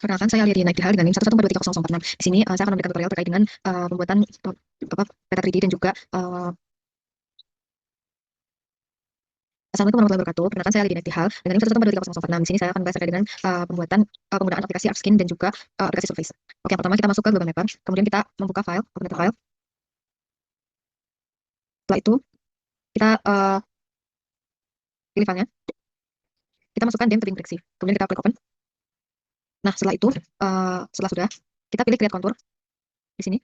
Perkenalkan, saya Lidia Naik Dihal dengan NIM 114230046. Di sini saya akan memberikan tutorial terkait dengan pembuatan peta 3D dan juga Assalamualaikum warahmatullahi wabarakatuh. Perkenalkan, saya Lidia Naik Dihal dengan NIM 114230046. Di sini saya akan membahas terkait dengan pembuatan penggunaan aplikasi ArcSkin dan juga aplikasi Surface. Oke, yang pertama kita masuk ke Google Mapper, kemudian kita membuka file, open the file. Setelah itu kita pilih filenya, kita masukkan dem tebing breksi, kemudian kita klik open. Nah, setelah itu setelah sudah, kita pilih create contour di sini.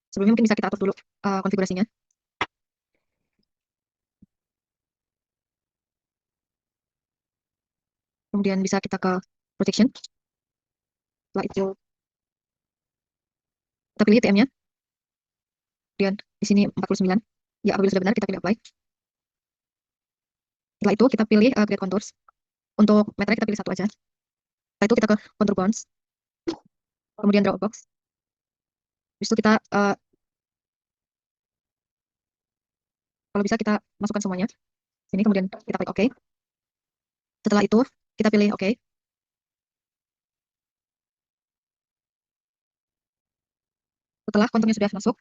Sebelumnya mungkin bisa kita atur dulu konfigurasinya. Kemudian bisa kita ke projection. Setelah itu kita pilih TM-nya. Kemudian di sini 49. Ya, apabila sudah benar kita pilih apply. Setelah itu kita pilih create contours. Untuk meternya kita pilih satu aja. Setelah itu kita ke contour bounds. Kemudian draw a box. Habis itu kita kalau bisa kita masukkan semuanya. Sini kemudian kita klik OK. Setelah itu kita pilih OK. Setelah konturnya sudah masuk,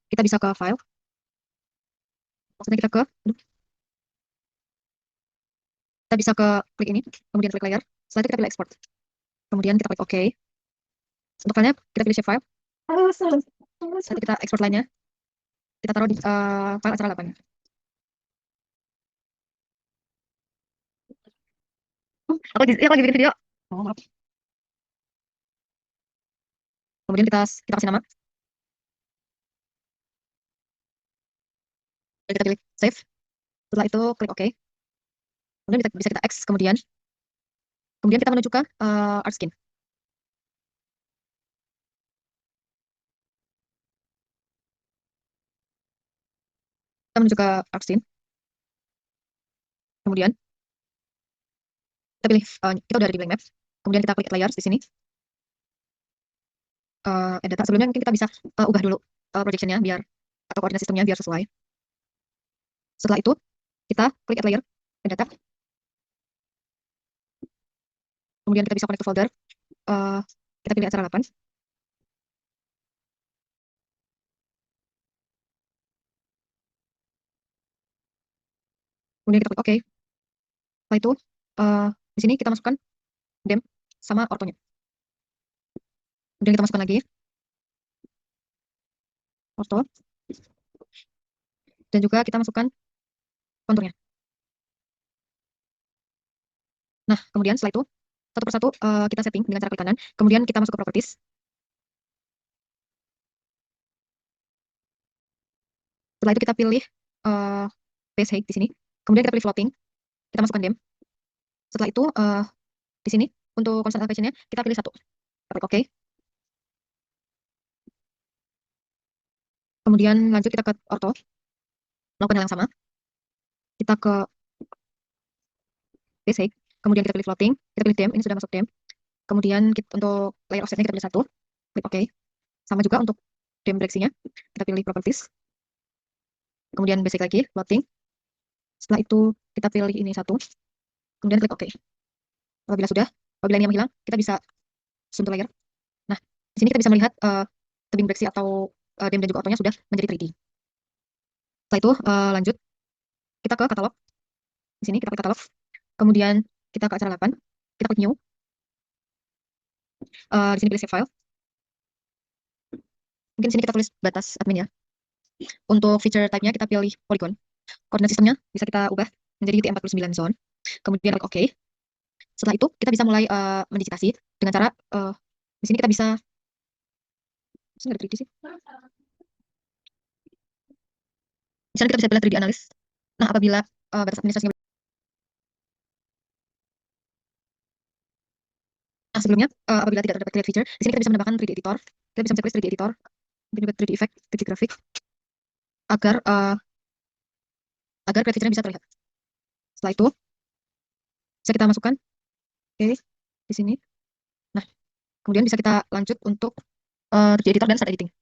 kita bisa ke file. Maksudnya kita bisa ke klik ini, kemudian klik layer. Setelah itu kita pilih export. Kemudian kita klik OK. Untuk filenya kita pilih shape file. Nanti kita export lainnya. Kita taruh di file acara 8. Aku lagi bikin video. Oh, maaf. Kemudian kita kasih nama. Kita pilih save. Setelah itu klik OK. Kemudian bisa kita X kemudian kita menuju ke ArcSkin. Kita menuju ke ArcSkin. Kemudian kita pilih kita udah ada di blank map. Kemudian kita klik layers di sini. Data sebelumnya mungkin kita bisa ubah dulu projectionnya biar atau koordinat sistemnya biar sesuai. Setelah itu kita klik add layer add data. Kemudian kita bisa connect to folder. Kita pilih acara 8. Kemudian kita klik OK. Setelah itu di sini kita masukkan dem sama ortonya. Kemudian kita masukkan lagi orto. Dan juga kita masukkan konturnya. Nah, kemudian setelah itu satu persatu kita setting dengan cara klik kanan. Kemudian kita masuk ke properties. Setelah itu kita pilih base height di sini. Kemudian kita pilih floating. Kita masukkan dem. Setelah itu di sini untuk constant elevation-nya kita pilih 1. Kita klik OK. Kemudian lanjut kita ke orto. Melakukan hal yang sama. Kita ke base height. Kemudian kita pilih floating. Kita pilih dem. Ini sudah masuk dem. Kemudian untuk layer offset-nya kita pilih 1. Klik OK. Sama juga untuk dem breaksinya. Kita pilih properties. Kemudian basic lagi, floating. Setelah itu kita pilih ini 1. Kemudian klik OK. Apabila ini yang menghilang, kita bisa zoom to layer. Nah, di sini kita bisa melihat tebing breaksi atau dem dan juga ortonya sudah menjadi 3D. Setelah itu lanjut kita ke katalog. Di sini kita klik katalog. Kemudian kita ke acara 8. Kita klik new. Di sini pilih save file. Mungkin di sini kita tulis batas admin ya. Untuk feature type-nya kita pilih polygon. Koordinat sistemnya bisa kita ubah menjadi UT49 zone. Kemudian klik OK. Setelah itu kita bisa mulai mendigitasi dengan cara di sini kita bisa nggak ada 3D sih. Di sana kita bisa pilih 3D analis. Nah, apabila batas administrasinya sebelumnya apabila tidak terdapat create feature, di sini kita bisa menambahkan 3D editor. Kita bisa mencari 3D editor, mungkin juga 3D effect, 3D grafik agar create feature-nya bisa terlihat. Setelah itu bisa kita masukkan di sini. Nah, kemudian bisa kita lanjut untuk 3D editor dan start editing.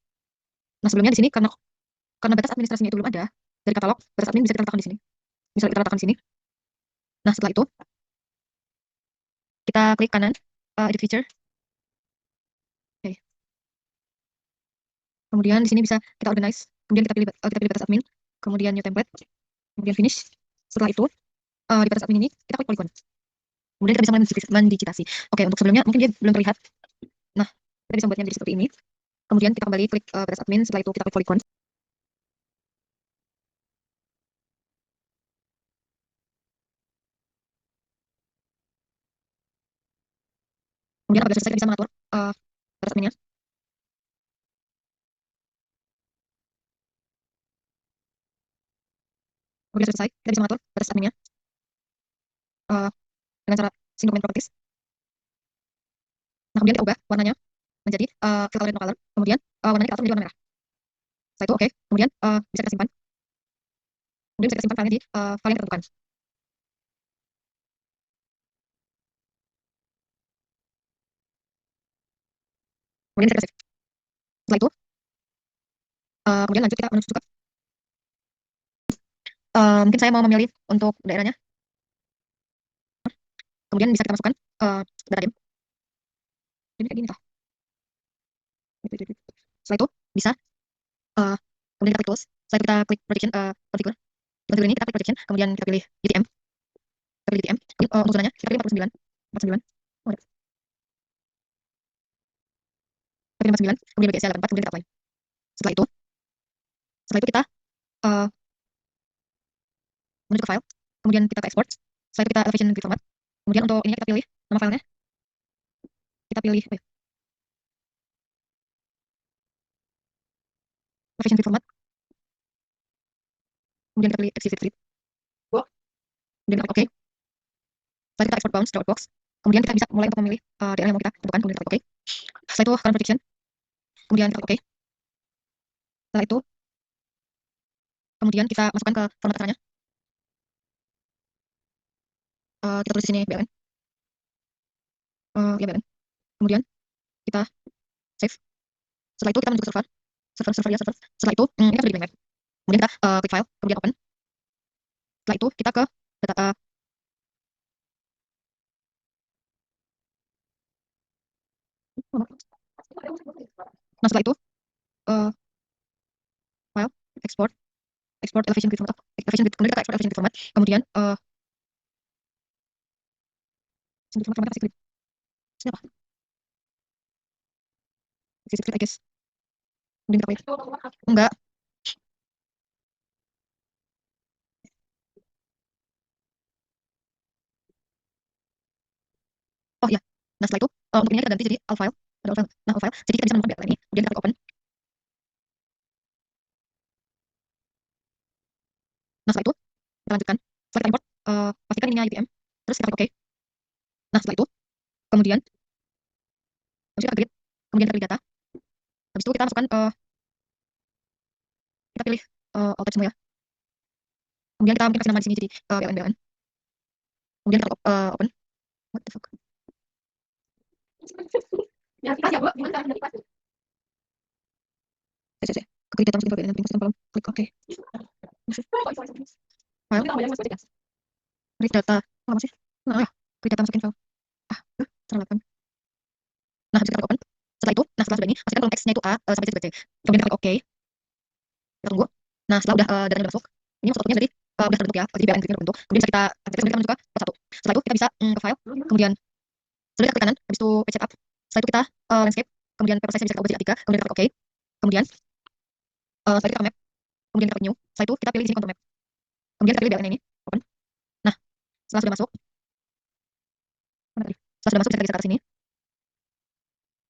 Nah, sebelumnya di sini karena batas administrasinya itu belum ada dari katalog, batas admin bisa kita letakkan di sini. Bisa kita letakkan di sini. Nah, setelah itu kita klik kanan, edit feature. Oke. Kemudian di sini bisa kita organize. Kemudian kita pilih batas admin. Kemudian new template. Kemudian finish. Setelah itu di batas admin ini kita klik polygon. Kemudian kita bisa mendigitasi. Oke, untuk sebelumnya mungkin dia belum terlihat. Nah, kita bisa membuatnya jadi seperti ini. Kemudian kita kembali klik batas admin. Setelah itu kita klik polygon. Kemudian apabila selesai kita bisa mengatur batas adminnya. Apabila selesai kita bisa mengatur batas adminnya dengan cara sync domain properties. Nah, kemudian kita ubah warnanya menjadi fill color no color. Kemudian warnanya kita atur menjadi warna merah. Setelah itu oke. Kemudian bisa kita simpan. Kemudian bisa kita simpan filenya di file yang kita tentukan. Kemudian kita save. Setelah itu kemudian lanjut kita menuju ke mungkin saya mau memilih untuk daerahnya. Kemudian bisa kita masukkan data game. Ini kayak gini toh. Setelah itu bisa kemudian kita klik tools. Setelah itu kita klik protection configure. Di configure ini kita klik protection. Kemudian kita pilih DTM. Kita pilih DTM. Kemudian untuk zonanya kita pilih 49. 49. Oh, ada. Kita pilih 49. Kemudian bagi SL 84. Kemudian kita apply. Setelah itu kita menuju ke file. Kemudian kita ke export. Setelah itu kita elevation grid format. Kemudian untuk ini kita pilih nama filenya. Kita pilih elevation grid format. Kemudian kita pilih exit grid. Kemudian kita klik OK. Setelah kita export bounds box. Kemudian kita bisa mulai untuk memilih daerah yang mau kita tentukan. Kemudian kita klik OK. Setelah itu current prediction. Kemudian kita klik OK. Setelah itu kemudian kita masukkan ke format acaranya. Kita tulis di sini BLN. Ya BLN. Kemudian kita save. Setelah itu kita menuju ke server ya server. Setelah itu ini sudah di blank map. Kemudian kita klik file, kemudian open. Setelah itu kita ke data nah setelah itu file export elevation grid format, kemudian kita export elevation grid format, kemudian grid format kasih grid. Ini apa? Kasih grid I guess. Kemudian kita pilih. Enggak. Oh iya. Nah setelah itu untuk ini kita ganti jadi all file. Ada all file. Nah all file. Jadi kita bisa menemukan ini. Kemudian kita klik open. Nah setelah itu kita lanjutkan. Setelah kita import, pastikan ininya UTM. Terus kita klik OK. Nah setelah itu kemudian kita grid. Kemudian kita pilih data. Habis itu kita masukkan kita pilih all type semua ya. Kemudian kita mungkin kasih nama di sini jadi BLN. Kemudian kita open. What the fuck? Ya, pas ya, Bu. Gimana cara pas? Saya. Klik data masuk info BLN, belum klik OK. File. Read data. Oh, apa sih? Nah, ya. Klik data masukin file. Salah 8. Nah, habis kita klik open. Setelah itu, nah setelah sudah ini, pastikan kolom X-nya itu A sampai Z. Kemudian kita klik OK. Kita tunggu. Nah, setelah udah datanya udah masuk, ini maksud jadi udah terbentuk ya, jadi BLN grid-nya terbentuk. Kemudian bisa kita aktifkan, kemudian kita menuju ke step 1. Setelah itu kita bisa ke file, kemudian setelah kita klik kanan, habis itu page setup. Setelah itu kita landscape, kemudian paper size bisa kita ubah jadi A3, kemudian kita klik OK. Kemudian setelah itu kita ke map, kemudian kita klik new. Setelah itu kita pilih di sini contour map. Kemudian kita pilih BLN ini, open. Nah, setelah sudah masuk, mana tadi? Setelah sudah masuk bisa kita geser ke sini.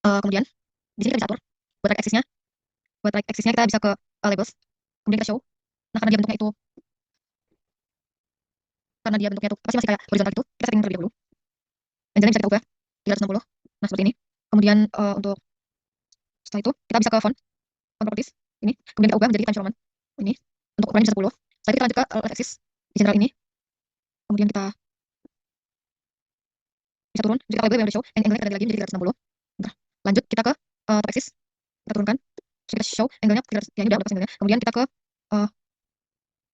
Kemudian di sini kita bisa atur buat track axis-nya. Buat track axis-nya kita bisa ke labels, kemudian kita show. Nah, karena dia bentuknya itu masih kayak horizontal gitu, kita setting terlebih dahulu. Angle-nya bisa kita ubah 360. Nah, seperti ini. Kemudian untuk setelah itu kita bisa ke font properties ini, kemudian kita ubah menjadi Times Roman. Ini untuk ukurannya bisa 10. Setelah itu kita lanjut ke left axis di general ini. Kemudian kita bisa turun, jadi kalau gue yang udah show, angle-nya kita ganti lagi menjadi 360. Bentar. Lanjut kita ke top axis, kita turunkan, terus kita show angle-nya 300, ya ini udah lepas angle-nya. Kemudian kita ke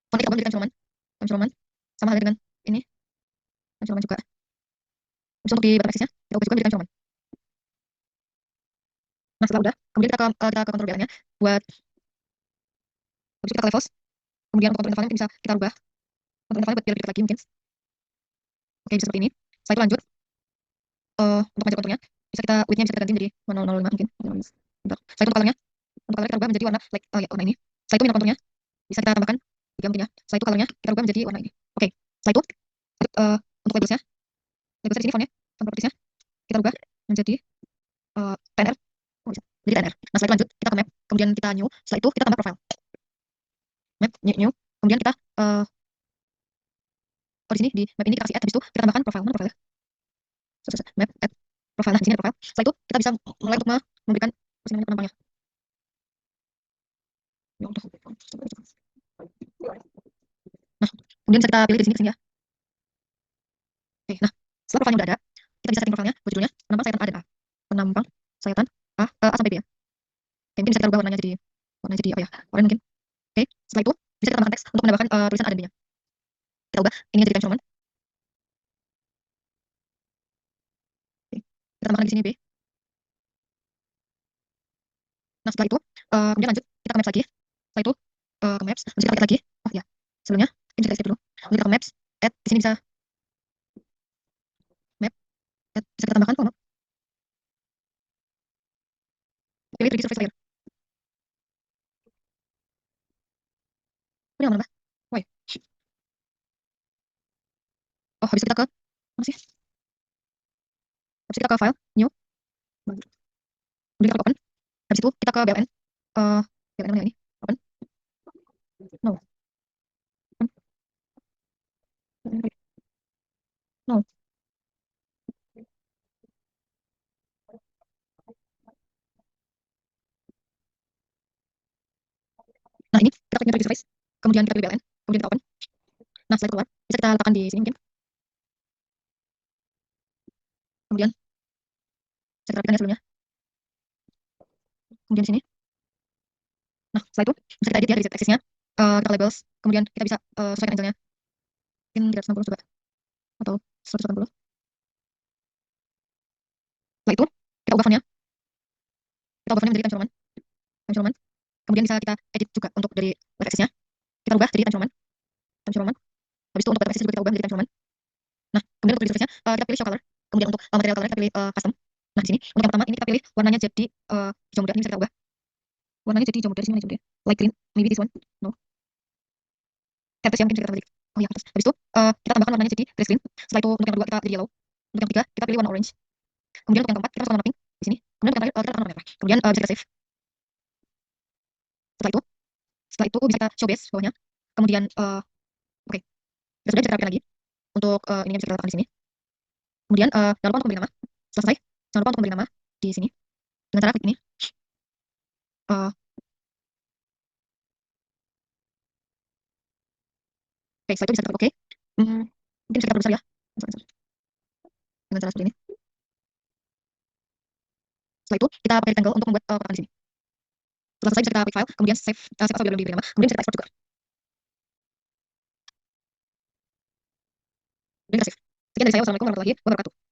font kita ubah menjadi Times Roman, sama halnya dengan ini Times Roman juga. Habis itu untuk di button axis-nya, kita ubah juga menjadi time zone 1. Nah, setelah udah, kemudian kita ke kontrol BLN-nya buat habis itu kita ke levels. Kemudian untuk kontrol intervalnya mungkin bisa kita rubah kontrol intervalnya buat biar lebih dekat lagi mungkin. Oke, bisa seperti ini. Setelah itu lanjut untuk panjang konturnya bisa kita width-nya bisa kita ganti jadi 1005 mungkin. Bentar. Setelah itu untuk color kita rubah menjadi warna like ya, warna ini. Setelah itu minor konturnya bisa kita tambahkan 3 mungkin ya. Setelah itu colornya kita rubah menjadi warna ini. Oke. Setelah itu untuk labelsnya di sini fontnya, font propertiesnya kita rubah menjadi TNR. Oh, bisa. Jadi TNR. Nah, setelah itu lanjut kita ke map, kemudian kita new. Setelah itu kita tambah profile. Map new. Kemudian kita di sini di map ini kita kasih add, habis itu kita tambahkan profile. Mana profile? Map add profile. Nah, di sini ada profile. Setelah itu kita bisa mulai untuk memberikan penampangnya. Ya udah. Nah, kemudian bisa kita pilih di sini ya. Oke, nah, setelah profilnya udah ada, kita bisa setting profilnya, buat judulnya penampang sayatan A dan A. Penampang sayatan A sampai B ya. Oke, mungkin bisa kita ubah warnanya jadi apa ya? Oranye mungkin. Oke, setelah itu bisa kita tambahkan teks untuk menambahkan tulisan A dan B-nya. Kita ubah ininya jadi time. Oke, kita tambahkan di sini B. Nah, setelah itu kemudian lanjut kita ke maps lagi. Setelah itu ke maps, terus kita pakai lagi. Oh ya, sebelumnya ini bisa kita skip dulu. Lalu kita ke maps, add di sini bisa map, add bisa kita tambahkan format. Pilih 3D surface layer. Ini yang mana? Woi. Oh, habis itu kita ke mana sih? Habis itu kita ke file, new. Kemudian kita ke open. Habis itu kita ke BLN. BLN mana ini? Open. No. Open. No. Nah, ini kita klik 3D surface. Kemudian kita pilih BLN. Kemudian kita open. Nah, setelah itu keluar, bisa kita letakkan di sini mungkin. Kemudian saya rapikan ya sebelumnya. Kemudian di sini. Nah, setelah itu bisa kita edit ya dari set axis-nya. Kita labels. Kemudian kita bisa sesuaikan angle-nya. Mungkin 360 coba. Atau 180. Setelah itu, kita ubah font-nya. Kita ubah font-nya menjadi Times Roman. Times Roman. Kemudian bisa kita edit juga untuk dari left axis-nya. Kita ubah jadi Times Roman. Times Roman. Habis itu untuk bottom axis juga kita ubah menjadi Times Roman. Nah, kemudian untuk surface-nya kita pilih show color. Kemudian untuk material color kita pilih custom. Nah, di sini untuk yang pertama ini kita pilih warnanya jadi hijau muda. Ini bisa kita ubah. Warnanya jadi hijau muda. Di sini hijau muda. Light green. Maybe this one. No. Canvas yang mungkin bisa kita balik. Oh iya, canvas. Habis itu kita tambahkan warnanya jadi gray screen. Setelah itu untuk yang kedua kita jadi yellow. Untuk yang ketiga kita pilih warna orange. Kemudian untuk yang keempat kita masuk warna pink di sini. Kemudian untuk yang terakhir kita tambahkan warna merah. Kemudian bisa kita save. Setelah itu bisa kita show base bawahnya. Kemudian oke. Kita sudah bisa kita rapikan lagi. Untuk ininya bisa kita letakkan di sini. Kemudian jangan lupa untuk memberi nama. Setelah selesai, jangan lupa untuk memberi nama di sini dengan cara klik ini. Uh, Oke, setelah itu bisa kita klik oke. Mungkin bisa kita perbesar ya. Dengan cara seperti ini. Setelah itu kita pakai rectangle untuk membuat kotak di sini. Setelah selesai bisa kita pick file, kemudian save atau biar lebih nama. Kemudian bisa kita export juga. Kemudian kita save. Sekian dari saya. Wassalamualaikum warahmatullahi wabarakatuh.